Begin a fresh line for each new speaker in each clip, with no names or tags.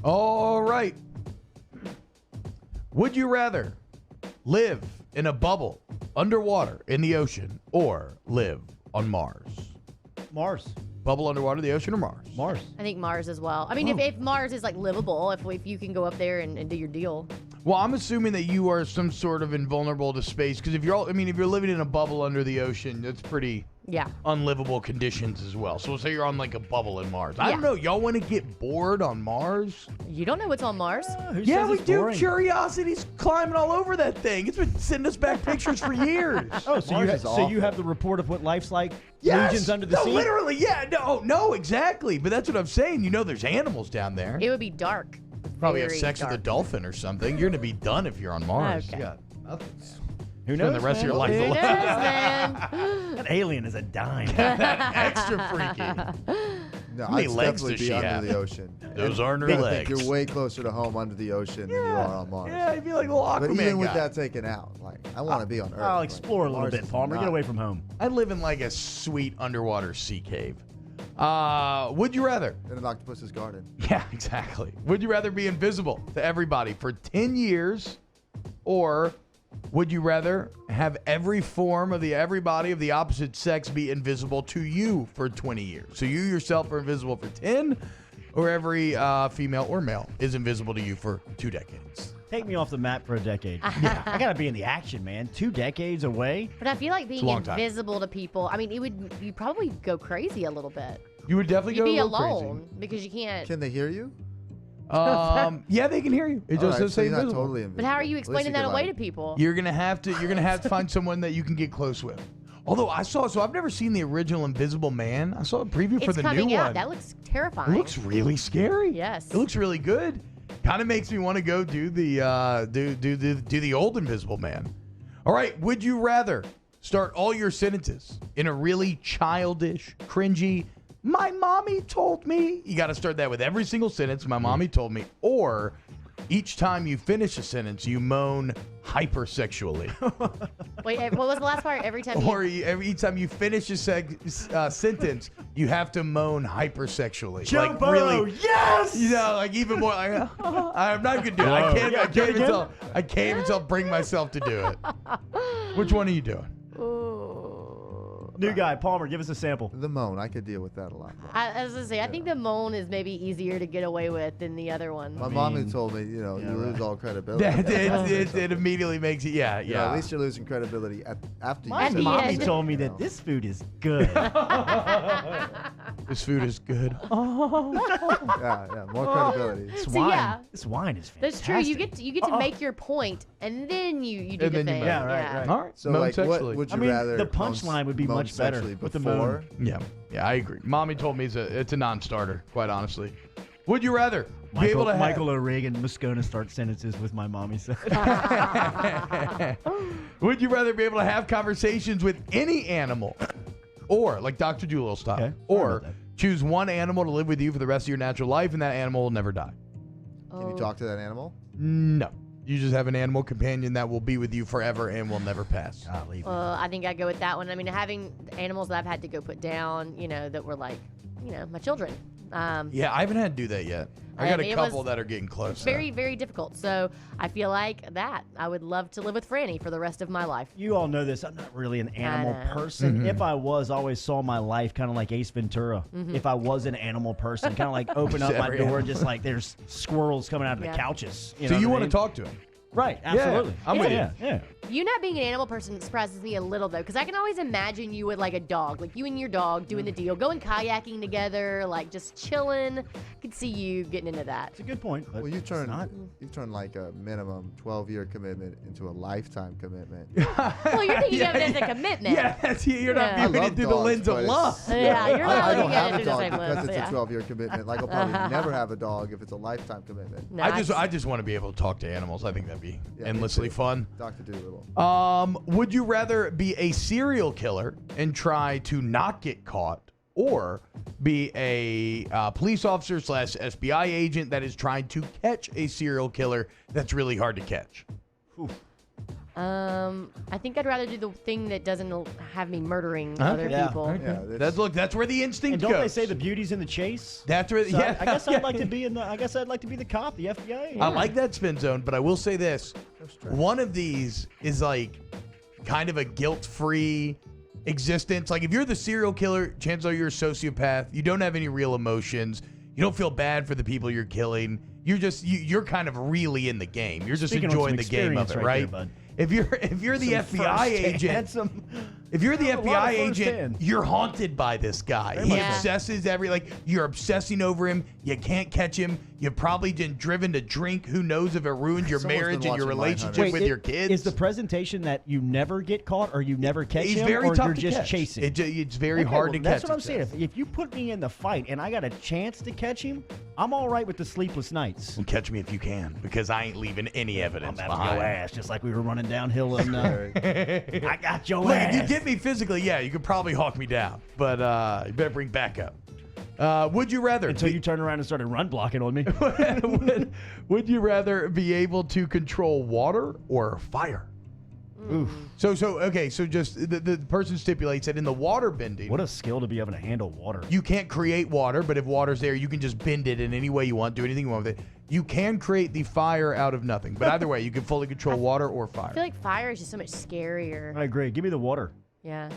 All right. Would you rather live in a bubble underwater in the ocean or live on Mars?
Mars.
Bubble underwater, the ocean, or Mars?
Mars.
I think Mars as well. I mean, if Mars is like livable, if you can go up there and do your deal.
Well, I'm assuming that you are some sort of invulnerable to space because if you're living in a bubble under the ocean, that's pretty unlivable conditions as well. So we'll say you're on like a bubble in Mars. I don't know. Y'all want to get bored on Mars?
You don't know what's on Mars.
Yeah, we do. Boring? Curiosity's climbing all over that thing. It's been sending us back pictures for years.
Oh, so you have the report of what life's like?
Yes.
Legions under the sea?
Literally, yeah. No, exactly. But that's what I'm saying. You know there's animals down there.
It would be dark.
Probably have sex with a dolphin or something. You're going to be done if you're on Mars.
Okay.
You got nothing, man.
Who knows?
Spend the rest of your life
Who knows,
alone.
man?
That alien is a dime.
Extra freaky.
No,
How many
I'd
legs
definitely
does
be
she
under
have?
the ocean.
Those aren't her
I
legs.
think you're way closer to home under the ocean than you are on Mars.
Yeah, you'd be like a little Aquaman
But even with
guy.
that taken out, like I want to be on Earth.
I'll
Like,
explore a little
Mars
bit,
is
Palmer.
not-
Get away from home.
I live in like a sweet underwater sea cave. Would you rather?
In an octopus's garden.
Yeah, exactly. Would you rather be invisible to everybody for 10 years or would you rather have every form of everybody of the opposite sex be invisible to you for 20 years? So you yourself are invisible for 10 or every female or male is invisible to you for 2 decades?
Take me off the map for a decade. I gotta be in the action, man. 2 decades away.
But I feel like being
long time.
invisible to people, I mean, you'd probably go crazy a little bit.
You would definitely
You'd
go
be
a little
alone because you can't.
Can they hear you?
crazy. Yeah, they can hear you. It
All
just
right,
does
so
say
you're not
invisible.
totally invisible.
But how are you
At least
explaining that
could,
away
like-
to people?
You're gonna have to find someone that you can get close with. Although I've never seen the original Invisible Man. I saw a preview for
It's
the
coming
new
out.
one.
That looks terrifying.
It looks really scary.
Yes.
It looks really good. Kind of makes me want to go do the old Invisible Man. All right, would you rather start all your sentences in a really childish, cringy, my mommy told me? You got to start that with every single sentence, my mommy told me, or each time you finish a sentence, you moan hypersexually.
Wait, what was the last part? Every time you...
Or each time you finish a sentence, you have to moan hypersexually.
Jumbo,
like really,
yes!
you know, like even more. Like, I'm not gonna do it.
Whoa.
I can't even bring myself to do it. Which one are you doing?
New guy, Palmer, give us a sample.
The moan, I could deal with that a lot more.
I was gonna say, I think the moan is maybe easier to get away with than the other one.
My mommy told me, you lose all credibility.
It immediately makes you, yeah.
You know, at least you're losing credibility after you
My
say
mommy
it.
told me that this food is good.
This food is good.
Yeah, more credibility.
This
So,
wine,
yeah.
this wine is
That's
fantastic.
true. You get to make your point, and then you do
And
the
then you
thing.
moan.
Yeah, right.
All right.
So,
moan
like, what
sexually.
would you
I mean,
rather?
the punchline would be
moan
much better
sexually
with the
before?
moon.
Yeah, I agree. Mommy told me it's a non-starter, quite honestly. Would you rather be able to have...
Michael O'Regan was going to start sentences with my mommy said.
Would you rather be able to have conversations with any animal, or like Dr. Doolittle style,
Okay,
or
about that.
choose one animal to live with you for the rest of your natural life, and that animal will never die?
Can you talk to that animal?
No, you just have an animal companion that will be with you forever and will never pass.
Golly.
I think I'd go with that one. I mean, having animals that I've had to go put down, that were like, my children.
Yeah, I haven't had to do that yet. I got a couple that are getting close.
Very, very difficult. So I feel like that I would love to live with Franny for the rest of my life.
You all know this. I'm not really an animal
know.
person.
Mm-hmm.
If I was, I always saw my life kind of like Ace Ventura. If I was an animal person, kind of like open up my
Every
door,
animal.
just like there's squirrels coming out of
Yeah.
the couches.
So you want to talk to him?
Right, absolutely.
I'm with you.
Yeah.
You not being an animal person surprises me a little though, because I can always imagine you with like a dog, like you and your dog doing the deal, going kayaking together, like just chilling. I could see you getting into that.
It's a good point. But
Well, you
it's
turn
not.
like a minimum 12-year commitment into a lifetime commitment.
Well, you're thinking of it as a commitment.
Yeah, you're not
Yeah.
viewing
I
it
love
through the
dogs,
lens of
but
love.
Yeah, you're not
I don't
looking at
have
it
a
through the
dog
same
because
lens.
it's
Yeah.
a 12-year commitment. Like I'll probably never have a dog if it's a lifetime commitment.
No,
I just want to be able to talk to animals. I think that'd be
Yeah, me
endlessly
too.
fun.
Dr. Doolittle.
Would you rather be a serial killer and try to not get caught, or be a police officer / FBI agent that is trying to catch a serial killer that's really hard to catch?
I think I'd rather do the thing that doesn't have me murdering
Okay.
other
Yeah.
people.
Yeah,
That's where the instinct
And don't
goes.
they say the beauty's in the chase?
That's where.
So
Yeah,
I guess
yeah.
I'd like to be in the. I guess I'd like to be the cop, the FBI.
I like that spin zone, but I will say this: one of these is like kind of a guilt-free existence. Like if you're the serial killer, chances are you're a sociopath. You don't have any real emotions. You don't feel bad for the people you're killing. You're just you're kind of really in the game. You're just
Speaking on
enjoying
some
the game of
experience
it,
right
right?
there, bud.
If you're the FBI agent, if you're the
A lot of
FBI agent,
firsthand.
you're haunted by this guy.
Very
He
much so.
obsesses you're obsessing over him. You can't catch him. You've probably been driven to drink. Who knows if it ruined your
Someone's been
marriage and your
watching
relationship
Mindhunter.
with your kids.
Is the presentation that you never get caught or you never catch
He's
him,
very
or
tough
you're
to
just
catch.
chasing?
It's very
Okay,
hard
well,
to
that's
catch.
what I'm
it
saying.
says.
If you put me in the fight and I got a chance to catch him, I'm all right with the sleepless nights.
And catch me if you can, because I ain't leaving any
I'm
evidence
after
behind.
your ass, just like we were running downhill. And I got your
Look,
ass.
if you get me physically, yeah, you could probably hawk me down, but you better bring backup. Would you rather?
Until you turned around and started run blocking on me.
would you rather be able to control water or fire?
Oof.
So just the person stipulates that in the water bending,
What a skill to be able to handle water.
you can't create water, but if water's there, you can just bend it in any way you want, do anything you want with it. You can create the fire out of nothing, but either way, you can fully control water or fire.
I feel like fire is just so much scarier.
I agree. Give me the water.
Yeah.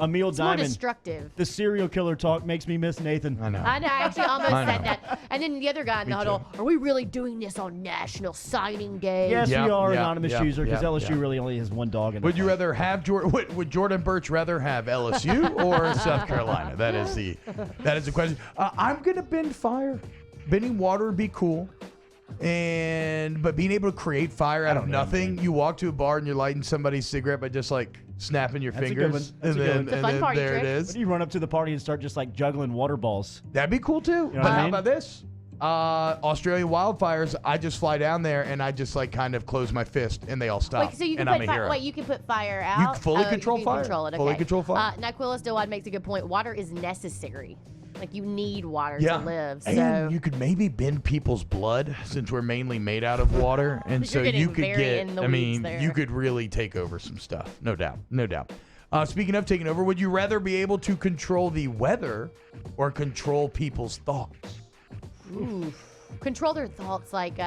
Emil
It's more
Diamond.
destructive.
The serial killer talk makes me miss Nathan.
I know.
I know. I actually almost
I
said
know.
that. And then the other guy in the
Me
huddle,
too.
are we really doing this on National Signing Day?
Yes,
Yeah,
we are
yeah,
anonymous
yeah,
user because
yeah,
LSU
yeah.
really only has one dog in the
Would you
fight.
rather have Jordan? Would Jordan Birch rather have LSU or South Carolina? That is the question. I'm gonna bend fire. Bending water would be cool, but being able to create fire out of
don't know,
nothing.
man.
You walk to a bar and you're lighting somebody's cigarette by just like snapping your
That's a good
fingers,
one. That's
and
a good
then,
one.
It's a
and
fun
then
party
there
trick.
it
What
is.
do you run up to the party and start just like juggling water balls?
That'd be cool too.
know
But
what I
how
mean?
about this? Australian wildfires. I just fly down there and I just like kind of close my fist and they all stop.
Wait, so you can
and I'm
put
a
fire.
hero.
Wait, you can put fire out.
fully
Oh,
control
you can
fire.
Control it. Okay.
Fully control fire.
Naquilla Stillwad makes a good point. Water is necessary. Like you need water
Yeah.
to live. So
And you could maybe bend people's blood since we're mainly made out of water. And
You're
so
getting
you could
very
get,
in the
I
weeds
mean,
there.
you could really take over some stuff. No doubt. No doubt. Speaking of taking over, would you rather be able to control the weather or control people's thoughts?
control their thoughts. Like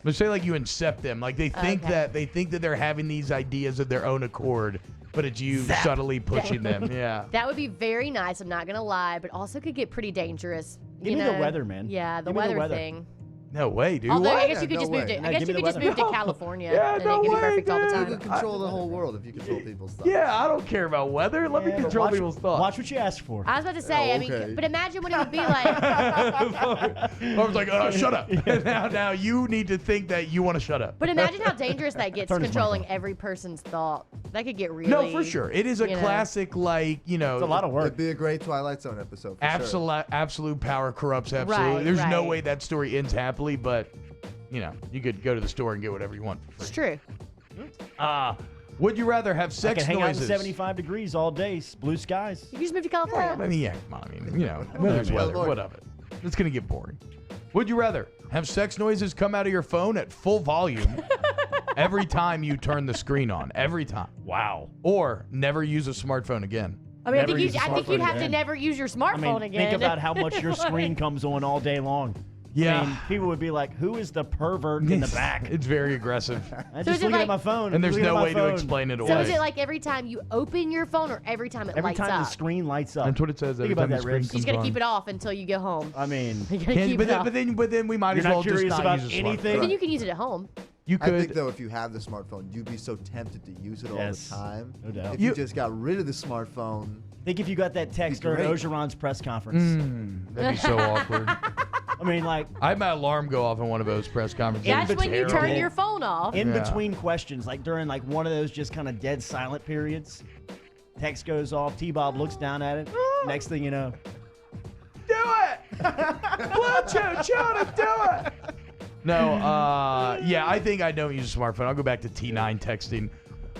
Let's say like you incept them. Like they think
Okay.
that they're having these ideas of their own accord, but it's you subtly pushing them. Yeah.
that would be very nice. I'm not gonna lie, but also could get pretty dangerous.
Give
you
me the
know?
weather, man.
Yeah, the
Give me the
weather
weather.
thing.
No way, dude.
Although I
What?
guess you could
Yeah,
just
no
move
way.
to.
No,
I guess
give
you
me
could
the
just
weather.
move to California.
Yeah,
and
no
it could be
way,
perfect all the
dude.
time.
You can control the whole world if you control people's thoughts.
Yeah, I don't care about weather. Let me
Yeah, but
control
watch-
people's thoughts.
Watch what you ask for.
I was about to say. I
okay.
mean, but imagine what it would be like.
I was like, shut up. Now you need to think that you want to shut up.
But imagine how dangerous that gets,
Turn his mic
controlling
off.
every person's thought. That could get really.
No, for sure. It is a
you know.
classic, like,
It's a lot of work.
It'd be a great Twilight Zone episode. For Sure.
Absolute power corrupts absolutely.
Right,
There's no
right.
way that story ends happily, but, you could go to the store and get whatever you want for
It's
free.
true.
Would you rather have
I
sex
can hang out in
noises?
75 degrees all day, blue skies.
You can just move to
Yeah,
California.
I mean, yeah, come on. I mean, weather's weather.
California.
What of it? It's going to get boring. Would you rather have sex noises come out of your phone at full volume every time you turn the screen on? Every time.
Wow.
Or never use a smartphone again?
I mean, I
Never
think,
use a
I think
smartphone
you'd have to
again.
never use your
I
smartphone
mean,
again.
think about how much your screen comes on all day long.
Yeah.
I mean, people would be like, who is the pervert in the back?
It's very aggressive.
I'm
So
just
is it
looking at
like-
my phone.
And there's
looking at
no
my
way to
phone.
explain it away.
So is it like every time you open your phone or every time it
Every
lights
time
up?
the screen lights up.
That's what it says.
Think
Every
about
time the
that,
screen
Rich.
You
comes
just gotta
on.
keep it off until you go home.
I mean,
You gotta
Can-
keep
but,
it
then,
off.
but then we might
You're
as
not
well just
curious
not
about
use a
anything?
smartphone.
Then you can use it at home.
You
I
could.
think though, if you have the smartphone, you'd be so tempted to use it all
Yes,
the time.
no doubt.
If
You-
you just got rid of the smartphone,
think if you got that text during
great.
Ogeron's press conference.
That'd be so awkward.
I mean, like,
I had my alarm go off in one of those press conferences.
That's when you turn
terrible.
your phone off.
in
Yeah.
between questions, like during like one of those just kind of dead silent periods, text goes off, T-Bob looks down at it. Next thing you know,
Do it! Bluetooth, Jonah, do it! No, yeah, I think I don't use a smartphone. I'll go back to T9 texting.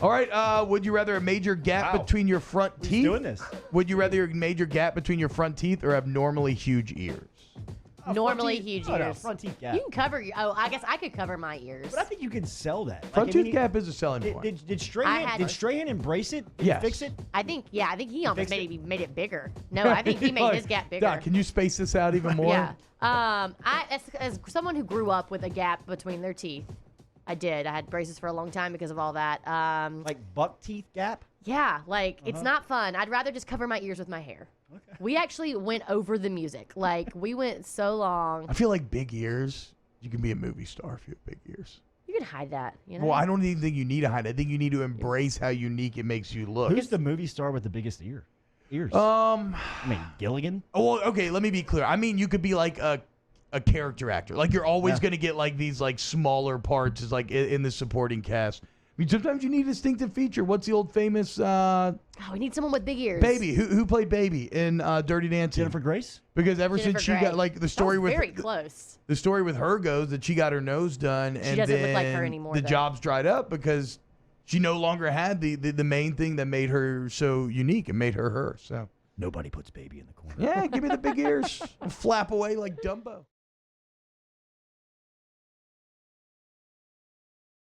All right, would you rather a major gap
Wow.
between your front
who's
teeth?
doing this?
Would you rather a major gap between your front teeth or have normally huge ears?
Normally
Front teeth-
huge
oh, no,
ears.
front teeth gap.
You can cover your. Oh, I guess I could cover my ears.
But I think you can sell that.
Front
I
tooth
mean,
gap is a selling
Did,
point.
did Strahan embrace it? Did
Yes.
he fix it?
I think he almost
fixed
made it bigger. No, I think he made his gap bigger.
Doc, can you space this out even more?
Yeah. As someone who grew up with a gap between their teeth, I did. I had braces for a long time because of all that.
Like buck teeth gap?
Yeah, like it's not fun. I'd rather just cover my ears with my hair. Okay. We actually went over the music. Like we went so long.
I feel like big ears. You can be a movie star if you have big ears.
You can hide that. You know.
Well, I don't even think you need to hide. I think you need to embrace how unique it makes you look.
Who's the movie star with the biggest ears? I mean, Gilligan?
Oh, well, okay, let me be clear. I mean, you could be like a character actor. Like you're always going to get like these like smaller parts as like in the supporting cast. I mean, sometimes you need a distinctive feature. What's the old famous
we need someone with big ears.
Baby? Who played Baby in Dirty Dancing?
Jennifer Grace?
Because ever
Jennifer
since she
Grey.
got like the story
That was
with
very close.
the story with her goes that she got her nose done and
doesn't
then
look like her anymore,
the
though.
job's dried up because she no longer had the main thing that made her so unique and made her her. So
Nobody puts Baby in the corner.
yeah, give me the big ears. I'll flap away like Dumbo.